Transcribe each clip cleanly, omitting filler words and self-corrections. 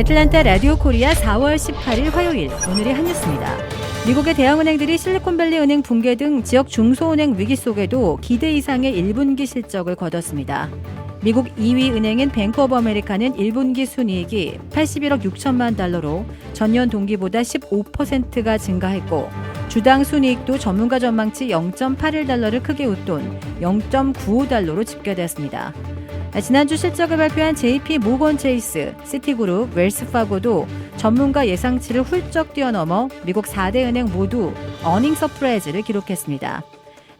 애틀랜타 라디오 코리아 4월 18일 화요일, 오늘의 한 뉴스입니다. 미국의 대형은행들이 실리콘밸리 은행 붕괴 등 지역 중소은행 위기 속에도 기대 이상의 1분기 실적을 거뒀습니다. 미국 2위 은행인 뱅크 오브 아메리카는 1분기 순이익이 81억 6천만 달러로 전년 동기보다 15%가 증가했고, 주당 순이익도 전문가 전망치 0.81달러를 크게 웃돈 0.95달러로 집계됐습니다. 지난주 실적을 발표한 JP 모건 체이스, 시티그룹, 웰스파고도 전문가 예상치를 훌쩍 뛰어넘어 미국 4대 은행 모두 어닝 서프라이즈를 기록했습니다.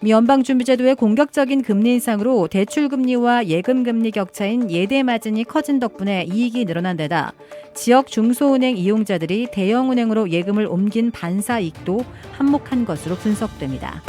미 연방준비제도의 공격적인 금리 인상으로 대출금리와 예금금리 격차인 예대 마진이 커진 덕분에 이익이 늘어난 데다 지역 중소은행 이용자들이 대형은행으로 예금을 옮긴 반사이익도 한몫한 것으로 분석됩니다.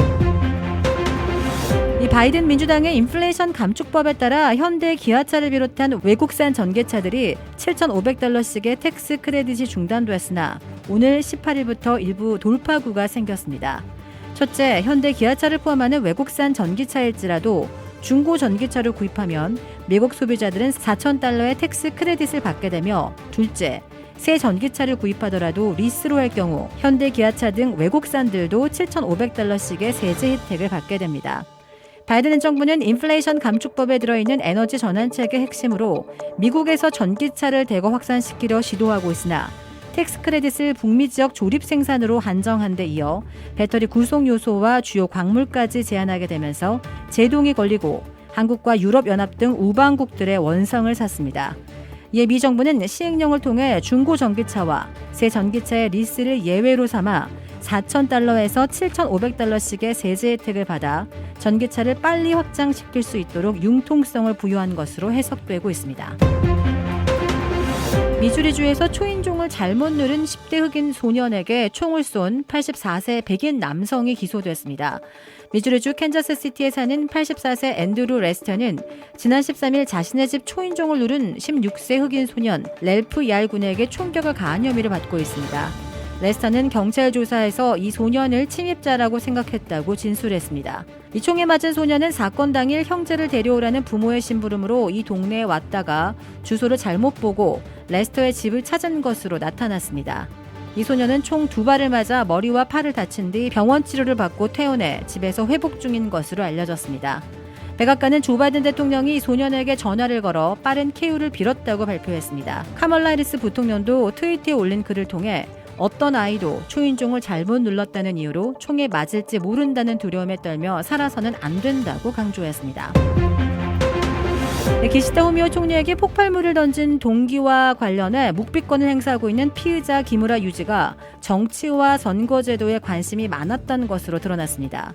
이 바이든 민주당의 인플레이션 감축법에 따라 현대 기아차를 비롯한 외국산 전기차들이 7,500달러씩의 텍스 크레딧이 중단됐으나 오늘 18일부터 일부 돌파구가 생겼습니다. 첫째, 현대 기아차를 포함하는 외국산 전기차일지라도 중고 전기차를 구입하면 미국 소비자들은 4,000달러의 텍스 크레딧을 받게 되며, 둘째, 새 전기차를 구입하더라도 리스로 할 경우 현대 기아차 등 외국산들도 7,500달러씩의 세제 혜택을 받게 됩니다. 바이든 정부는 인플레이션 감축법에 들어있는 에너지 전환책의 핵심으로 미국에서 전기차를 대거 확산시키려 시도하고 있으나 텍스 크레딧을 북미 지역 조립 생산으로 한정한 데 이어 배터리 구성 요소와 주요 광물까지 제한하게 되면서 제동이 걸리고 한국과 유럽연합 등 우방국들의 원성을 샀습니다. 이에 미 정부는 시행령을 통해 중고 전기차와 새 전기차의 리스를 예외로 삼아 4,000달러에서 7,500달러씩의 세제 혜택을 받아 전기차를 빨리 확장시킬 수 있도록 융통성을 부여한 것으로 해석되고 있습니다. 미주리주에서 초인종을 잘못 누른 10대 흑인 소년에게 총을 쏜 84세 백인 남성이 기소됐습니다. 미주리주 캔자스시티에 사는 84세 앤드루 레스터는 지난 13일 자신의 집 초인종을 누른 16세 흑인 소년 렐프 얄 군에게 총격을 가한 혐의를 받고 있습니다. 레스터는 경찰 조사에서 이 소년을 침입자라고 생각했다고 진술했습니다. 이 총에 맞은 소년은 사건 당일 형제를 데려오라는 부모의 심부름으로 이 동네에 왔다가 주소를 잘못 보고 레스터의 집을 찾은 것으로 나타났습니다. 이 소년은 총 2발을 맞아 머리와 팔을 다친 뒤 병원 치료를 받고 퇴원해 집에서 회복 중인 것으로 알려졌습니다. 백악관은 조 바이든 대통령이 소년에게 전화를 걸어 빠른 쾌유를 빌었다고 발표했습니다. 카멀라 해리스 부통령도 트위터에 올린 글을 통해 어떤 아이도 초인종을 잘못 눌렀다는 이유로 총에 맞을지 모른다는 두려움에 떨며 살아서는 안 된다고 강조했습니다. 기시다 후미오 총리에게 폭발물을 던진 동기와 관련해 묵비권을 행사하고 있는 피의자 기무라 유지가 정치와 선거제도에 관심이 많았던 것으로 드러났습니다.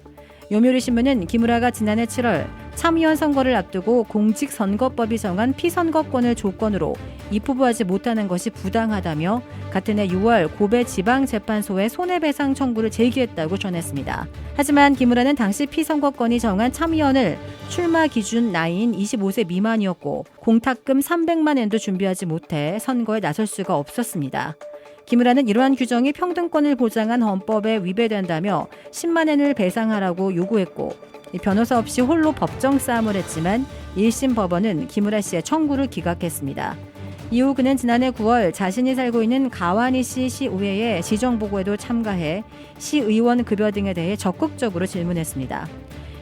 요미우리 신문은 기무라가 지난해 7월 참의원 선거를 앞두고 공직선거법이 정한 피선거권을 조건으로 입후보하지 못하는 것이 부당하다며 같은 해 6월 고베 지방재판소에 손해배상 청구를 제기했다고 전했습니다. 하지만 기무라는 당시 피선거권이 정한 참의원을 출마 기준 나이인 25세 미만이었고 공탁금 300만 엔도 준비하지 못해 선거에 나설 수가 없었습니다. 기무라는 이러한 규정이 평등권을 보장한 헌법에 위배된다며 10만 엔을 배상하라고 요구했고 변호사 없이 홀로 법정 싸움을 했지만 1심 법원은 기무라 씨의 청구를 기각했습니다. 이후 그는 지난해 9월 자신이 살고 있는 가와니시 시의회의 시정보고에도 참가해 시의원 급여 등에 대해 적극적으로 질문했습니다.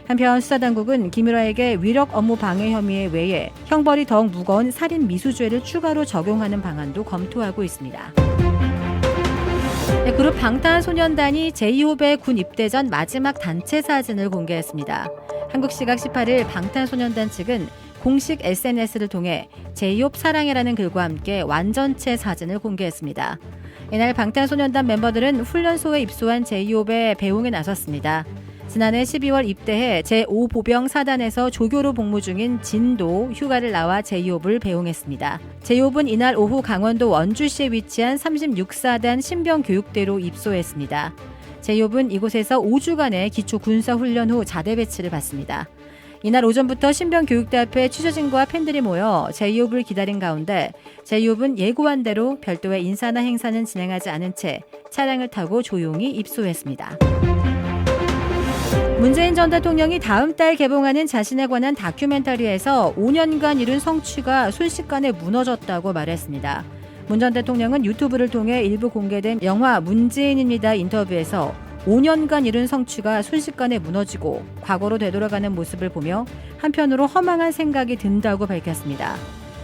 한편 수사당국은 기무라에게 위력 업무 방해 혐의에 외에 형벌이 더욱 무거운 살인 미수죄를 추가로 적용하는 방안도 검토하고 있습니다. 그룹 방탄소년단이 제이홉의 군 입대 전 마지막 단체 사진을 공개했습니다. 한국 시각 18일 방탄소년단 측은 공식 SNS를 통해 제이홉 사랑해라는 글과 함께 완전체 사진을 공개했습니다. 이날 방탄소년단 멤버들은 훈련소에 입소한 제이홉의 배웅에 나섰습니다. 지난해 12월 입대해 제5보병 사단에서 조교로 복무 중인 진도 휴가를 나와 제이홉을 배웅했습니다. 제이홉은 이날 오후 강원도 원주시에 위치한 36사단 신병교육대로 입소했습니다. 제이홉은 이곳에서 5주간의 기초군사훈련 후 자대 배치를 받습니다. 이날 오전부터 신병교육대 앞에 취재진과 팬들이 모여 제이홉을 기다린 가운데 제이홉은 예고한 대로 별도의 인사나 행사는 진행하지 않은 채 차량을 타고 조용히 입소했습니다. 문재인 전 대통령이 다음 달 개봉하는 자신에 관한 다큐멘터리에서 5년간 이룬 성취가 순식간에 무너졌다고 말했습니다. 문 전 대통령은 유튜브를 통해 일부 공개된 영화 문재인입니다 인터뷰에서 5년간 이룬 성취가 순식간에 무너지고 과거로 되돌아가는 모습을 보며 한편으로 허망한 생각이 든다고 밝혔습니다.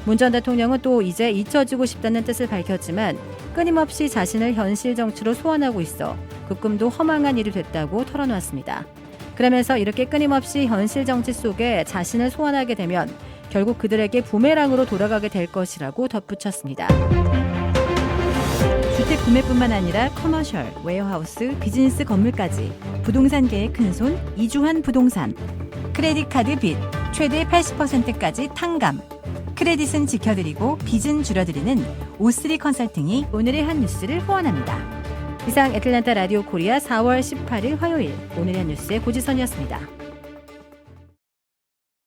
문 전 대통령은 또 이제 잊혀지고 싶다는 뜻을 밝혔지만 끊임없이 자신을 현실 정치로 소환하고 있어 그 꿈도 허망한 일이 됐다고 털어놓았습니다. 그러면서 이렇게 끊임없이 현실 정치 속에 자신을 소환하게 되면 결국 그들에게 부메랑으로 돌아가게 될 것이라고 덧붙였습니다. 주택 구매뿐만 아니라 커머셜, 웨어하우스, 비즈니스 건물까지 부동산계의 큰손 이주환 부동산. 크레딧 카드 빚 최대 80%까지 탕감. 크레딧은 지켜드리고 빚은 줄여드리는 O3 컨설팅이 오늘의 한 뉴스를 후원합니다. 이상 애틀랜타 라디오 코리아 4월 18일 화요일 오늘의 한 뉴스의 고지선이었습니다.